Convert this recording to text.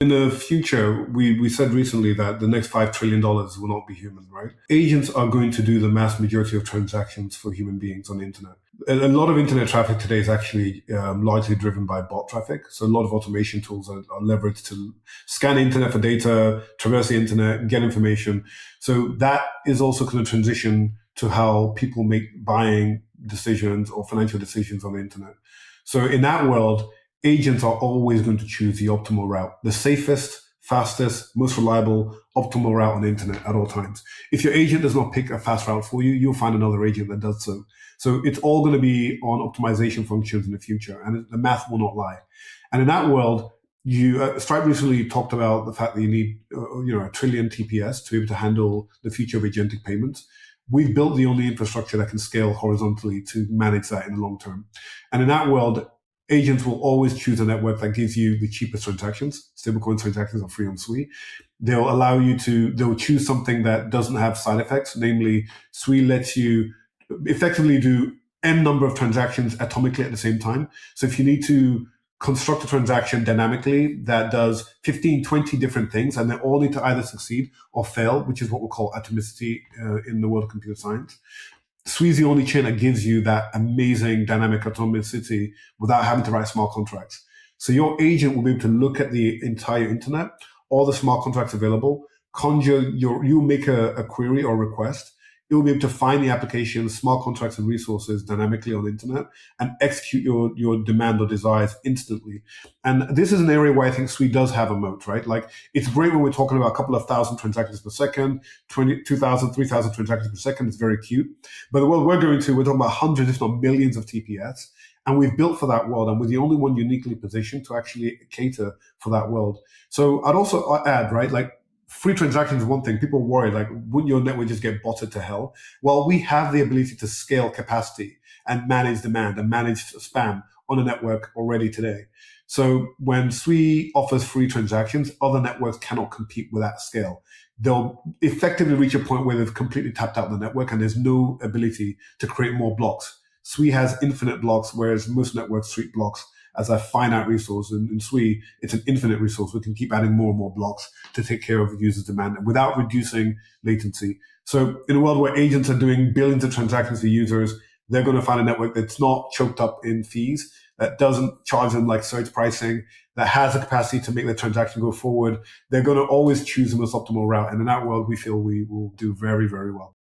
In the future, we said recently that the next $5 trillion will not be human, right? Agents are going to do the mass majority of transactions for human beings on the internet. A lot of internet traffic today is actually largely driven by bot traffic. So a lot of automation tools are leveraged to scan the internet for data, traverse the internet, get information. So that is also going to transition to how people make buying decisions or financial decisions on the internet. So in that world, agents are always going to choose the optimal route, the safest, fastest, most reliable, optimal route on the internet at all times. If your agent does not pick a fast route for you, you'll find another agent that does so. So it's all going to be on optimization functions in the future, and the math will not lie. And in that world, Stripe recently talked about the fact that you need, 1 trillion TPS to be able to handle the future of agentic payments. We've built the only infrastructure that can scale horizontally to manage that in the long term. And in that world, agents will always choose a network that gives you the cheapest transactions. Stablecoin transactions are free on Sui. They'll choose something that doesn't have side effects. Namely, Sui lets you effectively do n number of transactions atomically at the same time. So if you need to construct a transaction dynamically that does 15, 20 different things, and they all need to either succeed or fail, which is what we call atomicity in the world of computer science. Sui is the only chain that gives you that amazing dynamic atomicity without having to write smart contracts. So your agent will be able to look at the entire internet, all the smart contracts available, you make a query or request. It will be able to find the application, smart contracts and resources dynamically on the internet and execute your demand or desires instantly. And this is an area where I think Sui does have a moat, right? Like, it's great when we're talking about a couple of thousand transactions per second, 2,000, 3,000 transactions per second. It's very cute. But the world we're talking about hundreds, if not millions of TPS. And we've built for that world, and we're the only one uniquely positioned to actually cater for that world. So I'd also add, right, like, free transactions is one thing. People worry, like, wouldn't your network just get botted to hell? Well, we have the ability to scale capacity and manage demand and manage spam on a network already today. So when Sui offers free transactions, other networks cannot compete with that scale. They'll effectively reach a point where they've completely tapped out the network and there's no ability to create more blocks. Sui has infinite blocks, whereas most networks treat blocks as a finite resource. In Sui, it's an infinite resource. We can keep adding more and more blocks to take care of users' demand without reducing latency. So in a world where agents are doing billions of transactions for users, they're going to find a network that's not choked up in fees, that doesn't charge them like surge pricing, that has the capacity to make the transaction go forward. They're going to always choose the most optimal route. And in that world, we feel we will do very, very well.